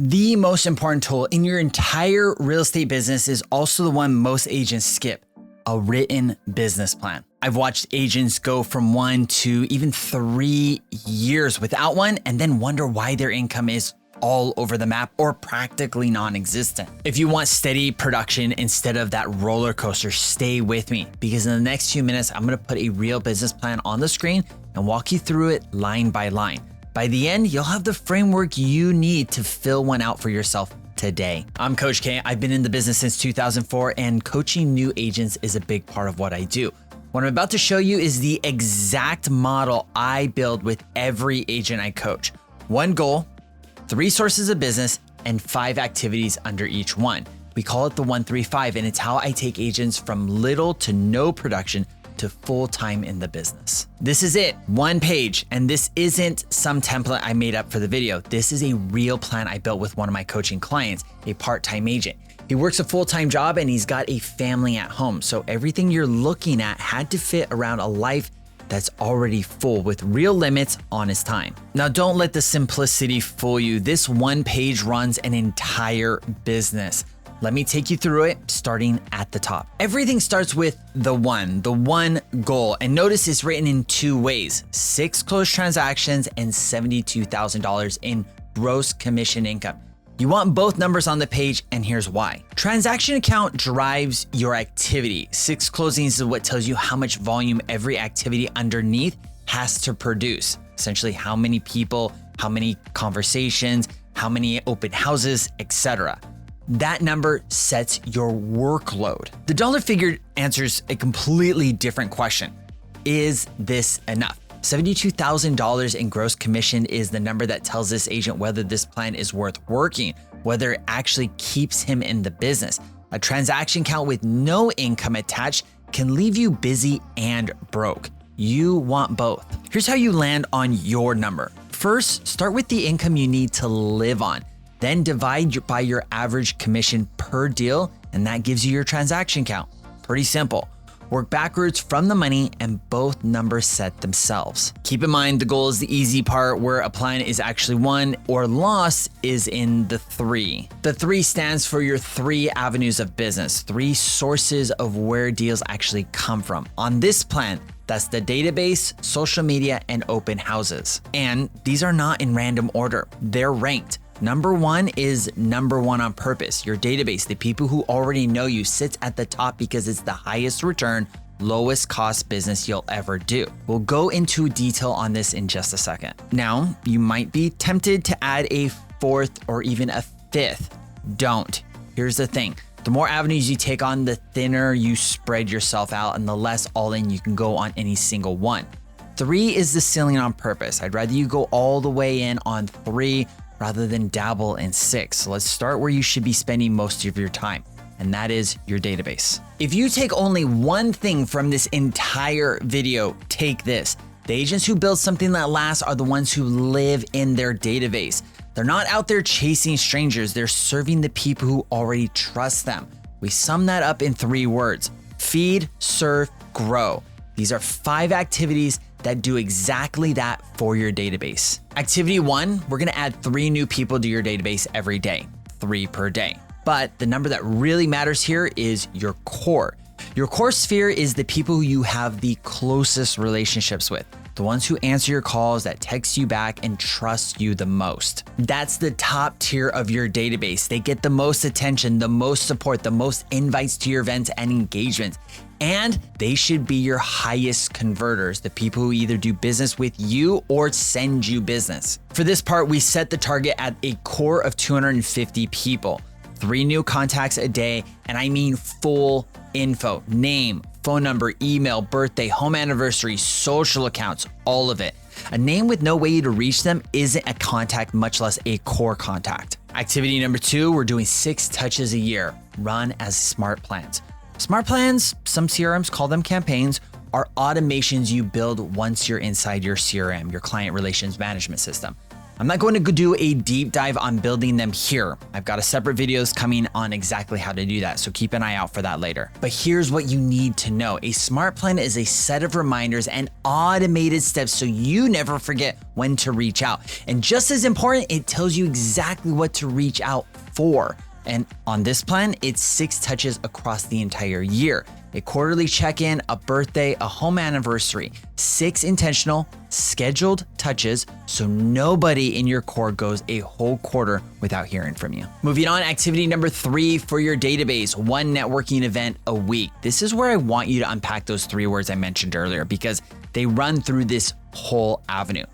The most important tool in your entire real estate business is also the one most agents skip: a written business plan. I've watched agents go from 1 to even 3 years without one and then wonder why their income is all over the map or practically non-existent. If you want steady production instead of that roller coaster, stay with me, because in the next few minutes, I'm gonna put a real business plan on the screen and walk you through it line by line. By the end, you'll have the framework you need to fill one out for yourself today. I'm Coach K. I've been in the business since 2004, and coaching new agents is a big part of what I do. What I'm about to show you is the exact model I build with every agent I coach. One goal, 3 sources of business, and 5 activities under each one. We call it the 1-3-5, and it's how I take agents from little to no production to full time in the business. This is it, 1 page, and this isn't some template I made up for the video. This is a real plan I built with one of my coaching clients, a part-time agent. He works a full-time job and he's got a family at home. So everything you're looking at had to fit around a life that's already full with real limits on his time. Now, don't let the simplicity fool you. This 1 page runs an entire business. Let me take you through it, starting at the top. Everything starts with the one goal. And notice it's written in 2 ways: 6 closed transactions and $72,000 in gross commission income. You want both numbers on the page, and here's why. Transaction account drives your activity. 6 closings is what tells you how much volume every activity underneath has to produce. Essentially, how many people, how many conversations, how many open houses, etc. That number sets your workload. The dollar figure answers a completely different question. Is this enough? $72,000 in gross commission is the number that tells this agent whether this plan is worth working, whether it actually keeps him in the business. A transaction count with no income attached can leave you busy and broke. You want both. Here's how you land on your number. First, start with the income you need to live on. Then divide by your average commission per deal, and that gives you your transaction count. Pretty simple. Work backwards from the money, and both numbers set themselves. Keep in mind, the goal is the easy part, where a plan is actually won or lost is in the 3. The 3 stands for your 3 avenues of business, 3 sources of where deals actually come from. On this plan, that's the database, social media, and open houses. And these are not in random order. They're ranked. Number 1 is number 1 on purpose. Your database, the people who already know you, sits at the top because it's the highest return, lowest cost business you'll ever do. We'll go into detail on this in just a second. Now, you might be tempted to add a 4th or even a 5th. Don't. Here's the thing. The more avenues you take on, the thinner you spread yourself out and the less all in you can go on any single one. 3 is the ceiling on purpose. I'd rather you go all the way in on 3 rather than dabble in 6. So let's start where you should be spending most of your time, and that is your database. If you take only one thing from this entire video, take this. The agents who build something that lasts are the ones who live in their database. They're not out there chasing strangers. They're serving the people who already trust them. We sum that up in 3 words: feed, serve, grow. These are 5 activities that do exactly that for your database. Activity 1, we're gonna add 3 new people to your database every day, 3 per day. But the number that really matters here is your core. Your core sphere is the people who you have the closest relationships with, the ones who answer your calls, that text you back, and trust you the most. That's the top tier of your database. They get the most attention, the most support, the most invites to your events and engagements. And they should be your highest converters, the people who either do business with you or send you business. For this part, we set the target at a core of 250 people, 3 new contacts a day, and I mean full info: name, phone number, email, birthday, home anniversary, social accounts, all of it. A name with no way to reach them isn't a contact, much less a core contact. Activity number 2, we're doing 6 touches a year, run as smart plans. Smart plans, some CRMs call them campaigns, are automations you build once you're inside your CRM, your client relations management system. I'm not going to do a deep dive on building them here. I've got a separate videos coming on exactly how to do that, so keep an eye out for that later. But here's what you need to know. A smart plan is a set of reminders and automated steps so you never forget when to reach out. And just as important, it tells you exactly what to reach out for. And on this plan, it's 6 touches across the entire year. A quarterly check-in, a birthday, a home anniversary, 6 intentional, scheduled touches so nobody in your core goes a whole quarter without hearing from you. Moving on, activity number 3 for your database, 1 networking event a week. This is where I want you to unpack those 3 words I mentioned earlier because they run through this whole avenue.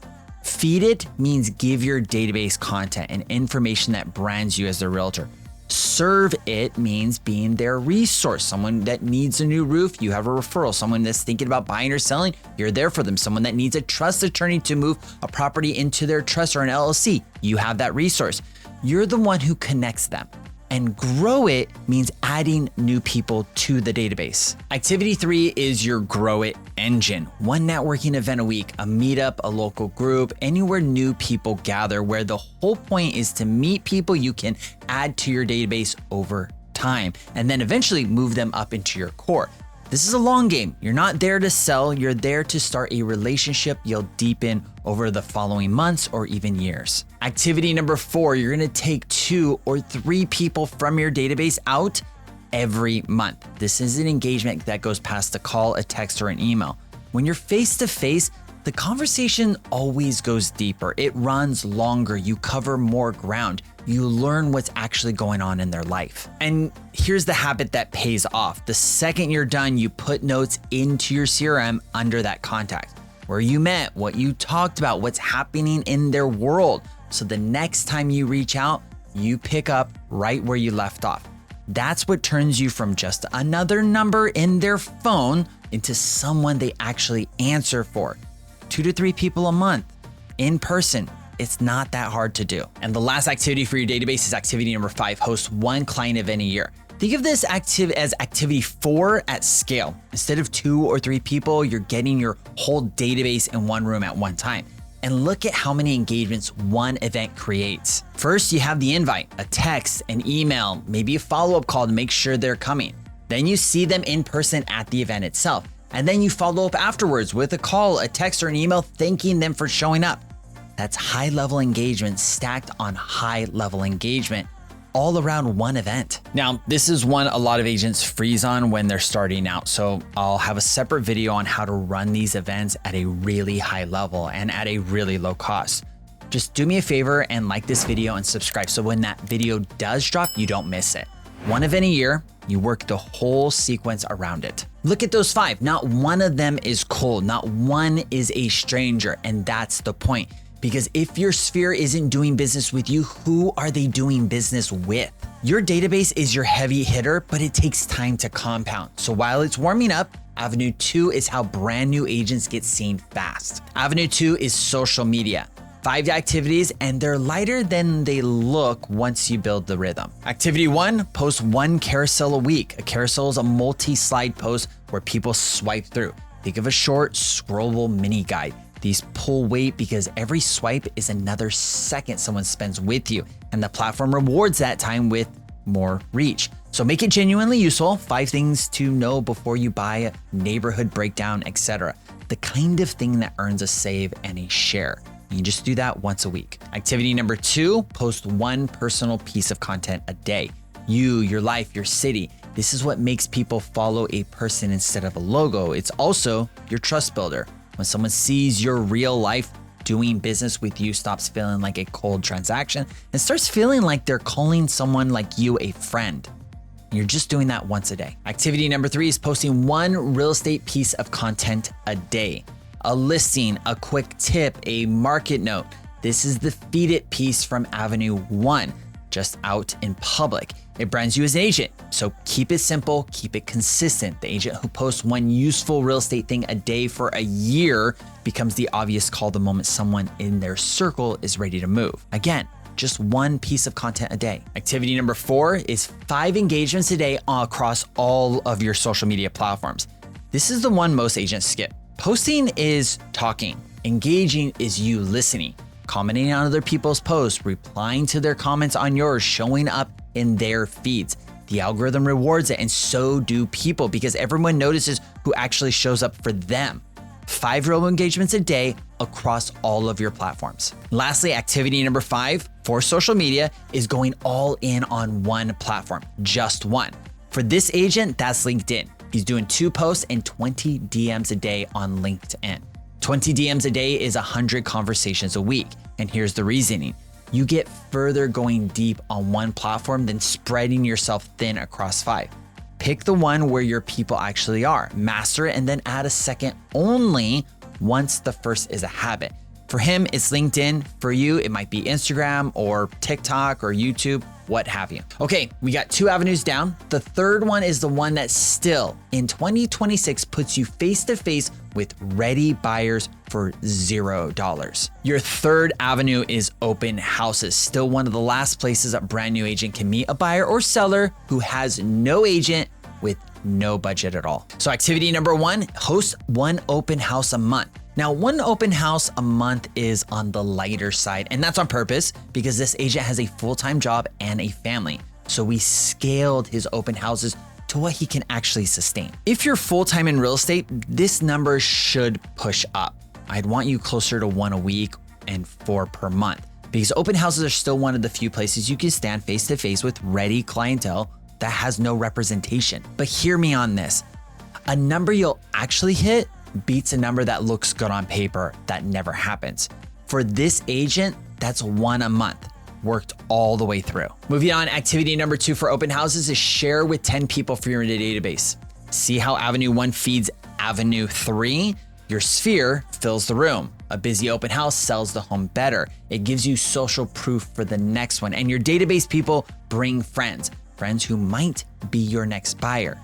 Feed it means give your database content and information that brands you as a realtor. Serve it means being their resource. Someone that needs a new roof, you have a referral. Someone that's thinking about buying or selling, you're there for them. Someone that needs a trust attorney to move a property into their trust or an LLC, you have that resource. You're the one who connects them. And grow it means adding new people to the database. Activity 3 is your grow it engine. 1 networking event a week, a meetup, a local group, anywhere new people gather where the whole point is to meet people you can add to your database over time and then eventually move them up into your core. This is a long game. You're not there to sell, you're there to start a relationship you'll deepen over the following months or even years. Activity number 4, you're gonna take 2 or 3 people from your database out every month. This is an engagement that goes past a call, a text, or an email. When you're face to face, the conversation always goes deeper. It runs longer. You cover more ground. You learn what's actually going on in their life. And here's the habit that pays off. The second you're done, you put notes into your CRM under that contact, where you met, what you talked about, what's happening in their world. So the next time you reach out, you pick up right where you left off. That's what turns you from just another number in their phone into someone they actually answer for. 2 to 3 people a month in person. It's not that hard to do. And the last activity for your database is activity number 5, host 1 client event a year. Think of this as activity 4 at scale. Instead of 2 or 3 people, you're getting your whole database in one room at one time. And look at how many engagements 1 event creates. First, you have the invite, a text, an email, maybe a follow-up call to make sure they're coming. Then you see them in person at the event itself. And then you follow up afterwards with a call, a text, or an email thanking them for showing up. That's high-level engagement stacked on high-level engagement all around 1 event. Now, this is one a lot of agents freeze on when they're starting out. So I'll have a separate video on how to run these events at a really high level and at a really low cost. Just do me a favor and like this video and subscribe so when that video does drop, you don't miss it. 1 event a year, you work the whole sequence around it. Look at those 5. Not one of them is cold. Not one is a stranger. And that's the point. Because if your sphere isn't doing business with you, who are they doing business with? Your database is your heavy hitter, but it takes time to compound. So while it's warming up, Avenue 2 is how brand new agents get seen fast. Avenue 2 is social media. 5 activities, and they're lighter than they look once you build the rhythm. Activity 1, post 1 carousel a week. A carousel is a multi-slide post where people swipe through. Think of a short, scrollable mini guide. These pull weight because every swipe is another second someone spends with you, and the platform rewards that time with more reach. So make it genuinely useful. 5 things to know before you buy, a neighborhood breakdown, etc. The kind of thing that earns a save and a share. You just do that once a week. Activity number 2, post 1 personal piece of content a day. You, your life, your city. This is what makes people follow a person instead of a logo. It's also your trust builder. When someone sees your real life, doing business with you stops feeling like a cold transaction and starts feeling like they're calling someone like you a friend. You're just doing that once a day. Activity number 3 is posting 1 real estate piece of content a day. A listing, a quick tip, a market note. This is the feed it piece from Avenue 1, just out in public. It brands you as an agent, so keep it simple, keep it consistent. The agent who posts 1 useful real estate thing a day for a year becomes the obvious call the moment someone in their circle is ready to move. Again, just 1 piece of content a day. Activity number 4 is 5 engagements a day across all of your social media platforms. This is the one most agents skip. Posting is talking. Engaging is you listening. commenting on other people's posts, replying to their comments on yours, showing up in their feeds. The algorithm rewards it, and so do people, because everyone notices who actually shows up for them. 5 real engagements a day across all of your platforms. Lastly, activity number 5 for social media is going all in on one platform, just one. For this agent, that's LinkedIn. He's doing 2 posts and 20 DMs a day on LinkedIn. 20 DMs a day is 100 conversations a week. And here's the reasoning. You get further going deep on one platform than spreading yourself thin across 5. Pick the one where your people actually are, master it, and then add a second only once the first is a habit. For him, it's LinkedIn. For you, it might be Instagram or TikTok or YouTube, what have you. Okay, we got 2 avenues down. The third one is the one that still in 2026 puts you face to face with ready buyers for $0. Your third avenue is open houses. Still one of the last places a brand new agent can meet a buyer or seller who has no agent with no budget at all. So activity number 1, host 1 open house a month. Now, 1 open house a month is on the lighter side, and that's on purpose because this agent has a full-time job and a family. So we scaled his open houses to what he can actually sustain. If you're full-time in real estate, this number should push up. I'd want you closer to 1 a week and 4 per month, because open houses are still one of the few places you can stand face-to-face with ready clientele that has no representation. But hear me on this. A number you'll actually hit beats a number that looks good on paper that never happens. For this agent, that's 1 a month, worked all the way through. Moving on, activity number 2 for open houses is share with 10 people for your database. See how Avenue 1 feeds Avenue 3? Your sphere fills the room. A busy open house sells the home better. It gives you social proof for the next one, and your database people bring friends who might be your next buyer.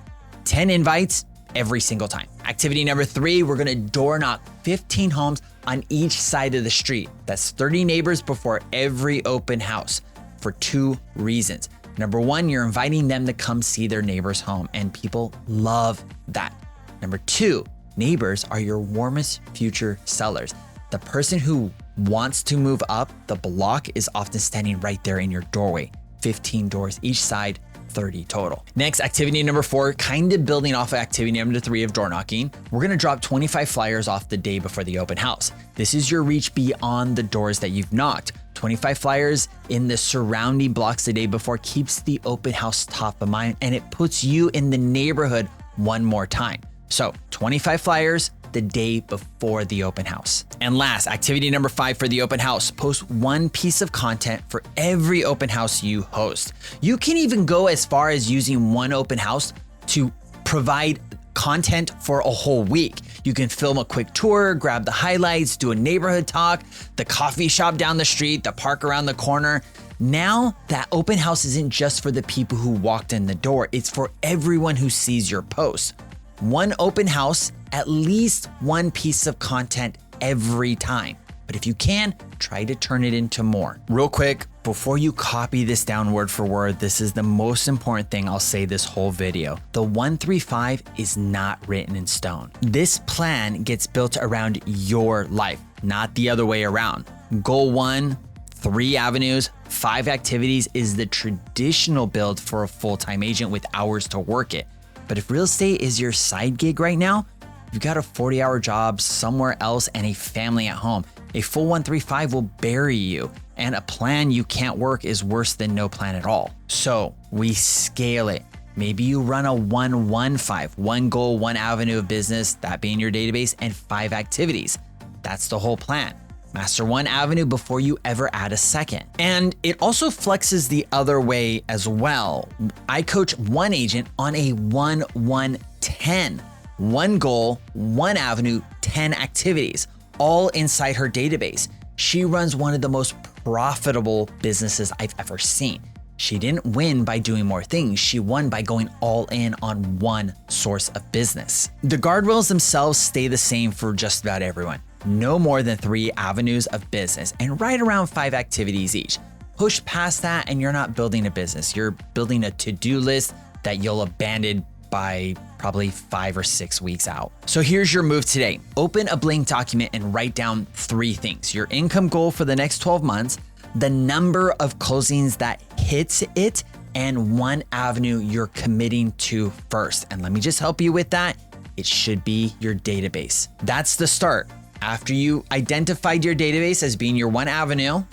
10 invites every single time. Activity number 3, we're gonna door knock 15 homes on each side of the street. That's 30 neighbors before every open house for 2 reasons. Number 1, you're inviting them to come see their neighbor's home, and people love that. Number 2, neighbors are your warmest future sellers. The person who wants to move up the block is often standing right there in your doorway. 15 doors each side, 30 total. Next, activity number 4, kind of building off of activity number 3 of door knocking, we're gonna drop 25 flyers off the day before the open house. This is your reach beyond the doors that you've knocked. 25 flyers in the surrounding blocks the day before keeps the open house top of mind, and it puts you in the neighborhood one more time. So 25 flyers the day before the open house. And last, activity number 5 for the open house, post 1 piece of content for every open house you host. You can even go as far as using 1 open house to provide content for a whole week. You can film a quick tour, grab the highlights, do a neighborhood talk, the coffee shop down the street, the park around the corner. Now that open house isn't just for the people who walked in the door, it's for everyone who sees your post. 1 open house, at least 1 piece of content every time. But if you can, try to turn it into more. Real quick, before you copy this down word for word, this is the most important thing I'll say this whole video. The 135 is not written in stone. This plan gets built around your life, not the other way around. Goal 1, 3 avenues, 5 activities is the traditional build for a full-time agent with hours to work it. But if real estate is your side gig right now, you've got a 40-hour job somewhere else and a family at home. A full 135 will bury you, and a plan you can't work is worse than no plan at all. So we scale it. Maybe you run a 115, 1 goal, 1 avenue of business, that being your database, and 5 activities. That's the whole plan. Master 1 avenue before you ever add a second. And it also flexes the other way as well. I coach 1 agent on a 1-1-10. 1 goal, 1 avenue, 10 activities, all inside her database. She runs one of the most profitable businesses I've ever seen. She didn't win by doing more things. She won by going all in on 1 source of business. The guardrails themselves stay the same for just about everyone. No more than 3 avenues of business and right around 5 activities each. Push past that and you're not building a business. You're building a to-do list that you'll abandon by probably 5 or 6 weeks out. So here's your move today. Open a blank document and write down 3 things: your income goal for the next 12 months, the number of closings that hits it, and one avenue you're committing to first. And let me just help you with that. It should be your database. That's the start. After you identified your database as being your one avenue,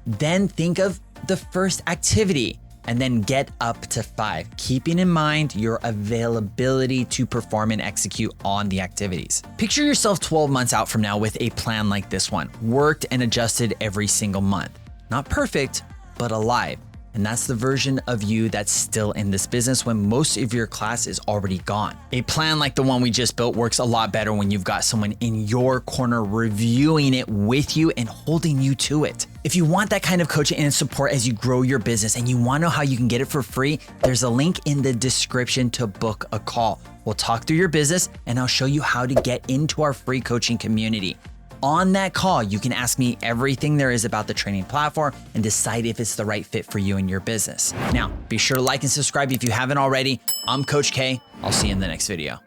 then think of the first activity and then get up to 5, keeping in mind your availability to perform and execute on the activities. Picture yourself 12 months out from now with a plan like this one, worked and adjusted every single month. Not perfect, but alive. And that's the version of you that's still in this business when most of your class is already gone. A plan like the one we just built works a lot better when you've got someone in your corner reviewing it with you and holding you to it. If you want that kind of coaching and support as you grow your business and you want to know how you can get it for free, there's a link in the description to book a call. We'll talk through your business and I'll show you how to get into our free coaching community. On that call, you can ask me everything there is about the training platform and decide if it's the right fit for you and your business. Now, be sure to like and subscribe if you haven't already. I'm Coach K. I'll see you in the next video.